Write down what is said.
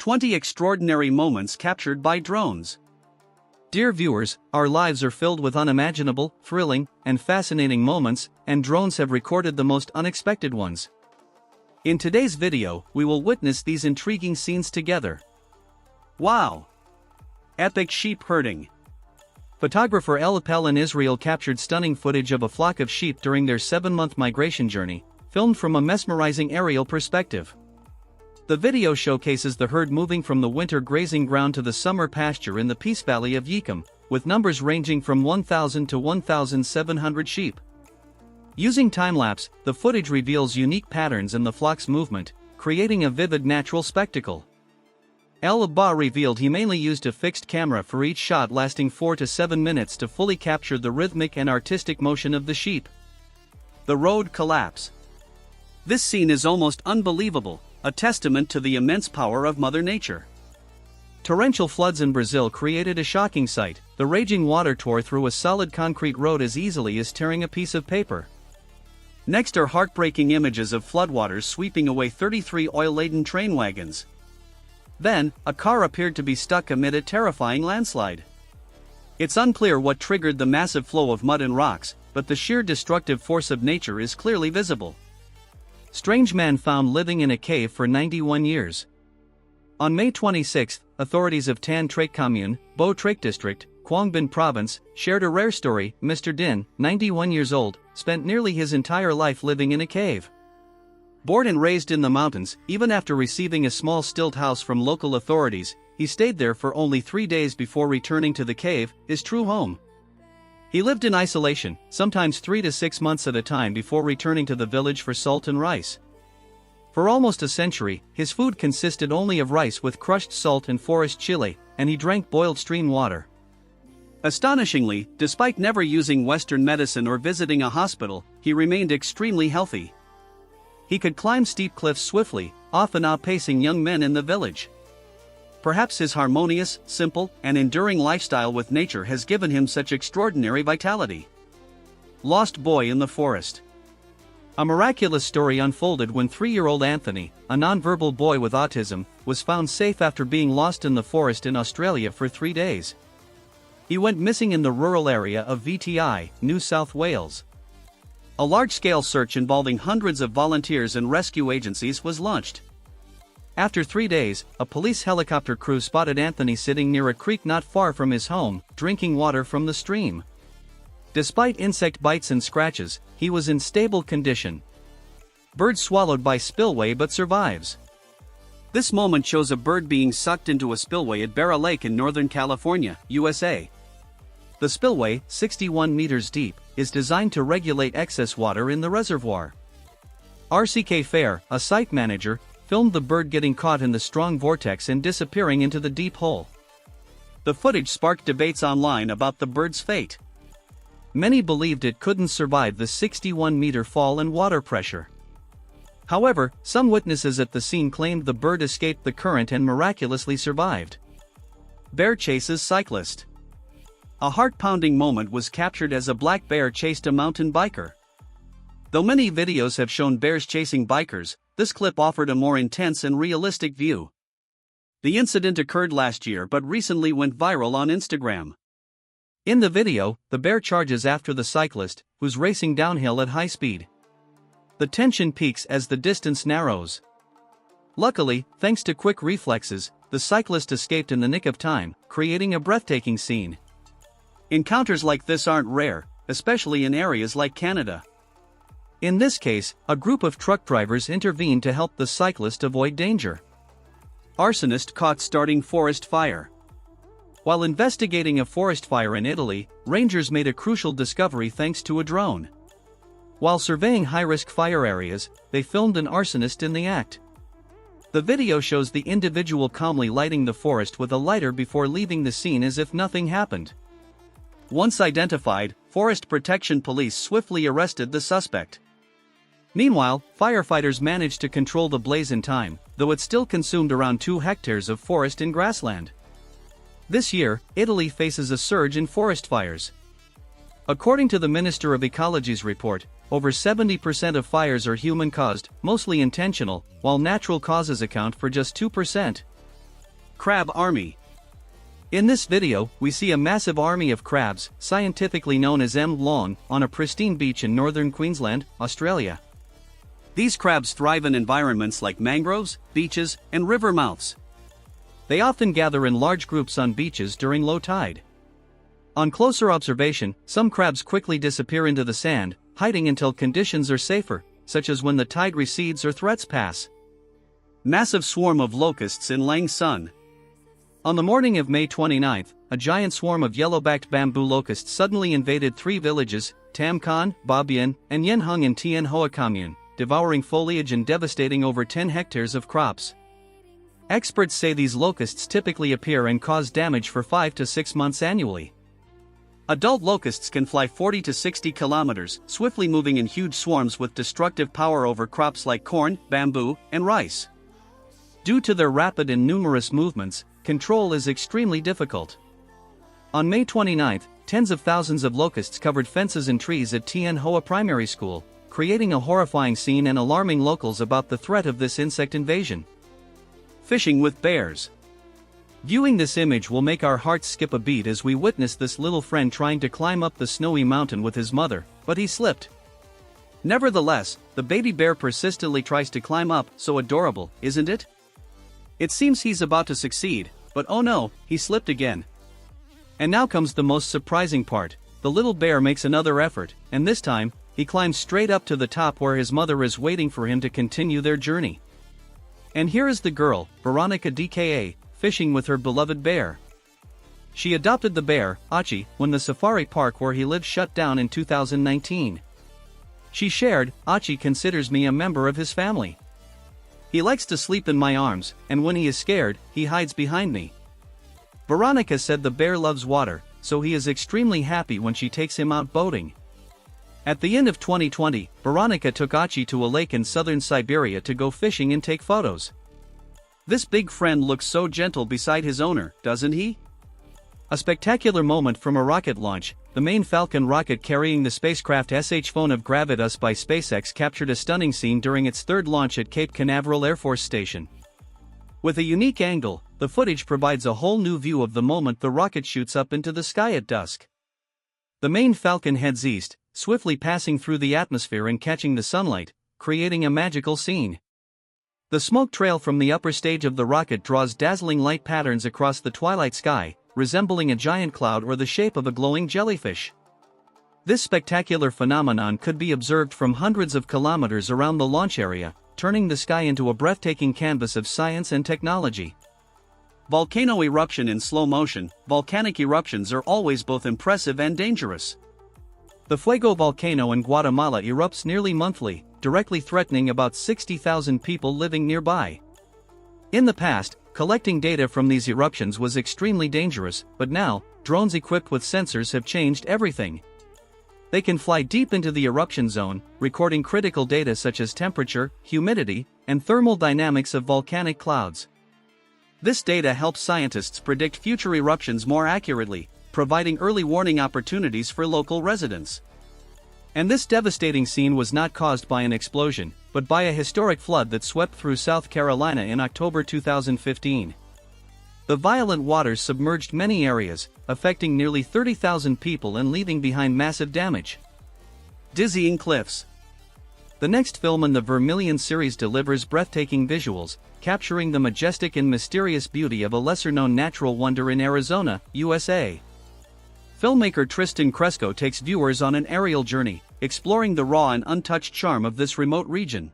20 Extraordinary Moments Captured by Drones. Dear viewers, our lives are filled with unimaginable, thrilling, and fascinating moments, and drones have recorded the most unexpected ones. In today's video, we will witness these intriguing scenes together. Wow! Epic sheep herding. Photographer El Appel in Israel captured stunning footage of a flock of sheep during their 7-month migration journey, filmed from a mesmerizing aerial perspective. The video showcases the herd moving from the winter grazing ground to the summer pasture in the Peace Valley of Yekim, with numbers ranging from 1,000 to 1,700 sheep. Using time-lapse, the footage reveals unique patterns in the flock's movement, creating a vivid natural spectacle. El Appel revealed he mainly used a fixed camera for each shot, lasting 4 to 7 minutes to fully capture the rhythmic and artistic motion of the sheep. The road collapse. This scene is almost unbelievable, a testament to the immense power of Mother Nature. Torrential floods in Brazil created a shocking sight. The raging water tore through a solid concrete road as easily as tearing a piece of paper. Next are heartbreaking images of floodwaters sweeping away 33 oil-laden train wagons. Then, a car appeared to be stuck amid a terrifying landslide. It's unclear what triggered the massive flow of mud and rocks, but the sheer destructive force of nature is clearly visible. Strange man found living in a cave for 91 years. On May 26, authorities of Tan Trake Commune, Bo Trake District, Quang Binh Province, shared a rare story. Mr. Din, 91 years old, spent nearly his entire life living in a cave. Born and raised in the mountains, even after receiving a small stilt house from local authorities, he stayed there for only 3 days before returning to the cave, his true home. He lived in isolation, sometimes 3 to 6 months at a time before returning to the village for salt and rice. For almost a century, his food consisted only of rice with crushed salt and forest chili, and he drank boiled stream water. Astonishingly, despite never using Western medicine or visiting a hospital, he remained extremely healthy. He could climb steep cliffs swiftly, often outpacing young men in the village. Perhaps his harmonious, simple, and enduring lifestyle with nature has given him such extraordinary vitality. Lost boy in the forest. A miraculous story unfolded when 3-year-old Anthony, a non-verbal boy with autism, was found safe after being lost in the forest in Australia for 3 days. He went missing in the rural area of VTI, New South Wales. A large-scale search involving hundreds of volunteers and rescue agencies was launched. After 3 days, a police helicopter crew spotted Anthony sitting near a creek not far from his home, drinking water from the stream. Despite insect bites and scratches, he was in stable condition. Bird swallowed by spillway but survives. This moment shows a bird being sucked into a spillway at Barra Lake in Northern California, USA. The spillway, 61 meters deep, is designed to regulate excess water in the reservoir. RCK Fair, a site manager, filmed the bird getting caught in the strong vortex and disappearing into the deep hole. The footage sparked debates online about the bird's fate. Many believed it couldn't survive the 61-meter fall and water pressure. However, some witnesses at the scene claimed the bird escaped the current and miraculously survived. Bear chases cyclist. A heart-pounding moment was captured as a black bear chased a mountain biker. Though many videos have shown bears chasing bikers, this clip offered a more intense and realistic view. The incident occurred last year but recently went viral on Instagram. In the video, the bear charges after the cyclist, who's racing downhill at high speed. The tension peaks as the distance narrows. Luckily, thanks to quick reflexes, the cyclist escaped in the nick of time, creating a breathtaking scene. Encounters like this aren't rare, especially in areas like Canada. In this case, a group of truck drivers intervened to help the cyclist avoid danger. Arsonist caught starting forest fire. While investigating a forest fire in Italy, rangers made a crucial discovery thanks to a drone. While surveying high-risk fire areas, they filmed an arsonist in the act. The video shows the individual calmly lighting the forest with a lighter before leaving the scene as if nothing happened. Once identified, Forest Protection Police swiftly arrested the suspect. Meanwhile, firefighters managed to control the blaze in time, though it still consumed around 2 hectares of forest and grassland. This year, Italy faces a surge in forest fires. According to the Minister of Ecology's report, over 70% of fires are human-caused, mostly intentional, while natural causes account for just 2%. Crab Army. In this video, we see a massive army of crabs, scientifically known as M. long, on a pristine beach in northern Queensland, Australia. These crabs thrive in environments like mangroves, beaches, and river mouths. They often gather in large groups on beaches during low tide. On closer observation, some crabs quickly disappear into the sand, hiding until conditions are safer, such as when the tide recedes or threats pass. Massive swarm of locusts in Lang Son. On the morning of May 29, a giant swarm of yellow-backed bamboo locusts suddenly invaded 3 villages, Tam Khan, Ba Bien, and Yen Hung in Tien Hoa Commune, devouring foliage and devastating over 10 hectares of crops. Experts say these locusts typically appear and cause damage for 5 to 6 months annually. Adult locusts can fly 40 to 60 kilometers, swiftly moving in huge swarms with destructive power over crops like corn, bamboo, and rice. Due to their rapid and numerous movements, control is extremely difficult. On May 29, tens of thousands of locusts covered fences and trees at Tien Hoa Primary School, creating a horrifying scene and alarming locals about the threat of this insect invasion. Fishing with bears. Viewing this image will make our hearts skip a beat as we witness this little friend trying to climb up the snowy mountain with his mother, but he slipped. Nevertheless, the baby bear persistently tries to climb up. So adorable, isn't it? It seems he's about to succeed, but oh no, he slipped again. And now comes the most surprising part. The little bear makes another effort, and this time, he climbs straight up to the top where his mother is waiting for him to continue their journey. And here is the girl, Veronica DKA, fishing with her beloved bear. She adopted the bear, Achi, when the safari park where he lives shut down in 2019. She shared, "Achi considers me a member of his family. He likes to sleep in my arms, and when he is scared, he hides behind me." Veronica said the bear loves water, so he is extremely happy when she takes him out boating. At the end of 2020, Veronica took Achi to a lake in southern Siberia to go fishing and take photos. This big friend looks so gentle beside his owner, doesn't he? A spectacular moment from a rocket launch. The main Falcon rocket carrying the spacecraft Phone of Gravitas by SpaceX captured a stunning scene during its third launch at Cape Canaveral Air Force Station. With a unique angle, the footage provides a whole new view of the moment the rocket shoots up into the sky at dusk. The main Falcon heads east, swiftly passing through the atmosphere and catching the sunlight, creating a magical scene. The smoke trail from the upper stage of the rocket draws dazzling light patterns across the twilight sky, resembling a giant cloud or the shape of a glowing jellyfish. This spectacular phenomenon could be observed from hundreds of kilometers around the launch area, turning the sky into a breathtaking canvas of science and technology. Volcano eruption in slow motion. Volcanic eruptions are always both impressive and dangerous. The Fuego volcano in Guatemala erupts nearly monthly, directly threatening about 60,000 people living nearby. In the past, collecting data from these eruptions was extremely dangerous, but now, drones equipped with sensors have changed everything. They can fly deep into the eruption zone, recording critical data such as temperature, humidity, and thermal dynamics of volcanic clouds. This data helps scientists predict future eruptions more accurately, providing early warning opportunities for local residents. And this devastating scene was not caused by an explosion, but by a historic flood that swept through South Carolina in October 2015. The violent waters submerged many areas, affecting nearly 30,000 people and leaving behind massive damage. Dizzying cliffs. The next film in the Vermilion series delivers breathtaking visuals, capturing the majestic and mysterious beauty of a lesser-known natural wonder in Arizona, USA. Filmmaker Tristan Cresco takes viewers on an aerial journey, exploring the raw and untouched charm of this remote region.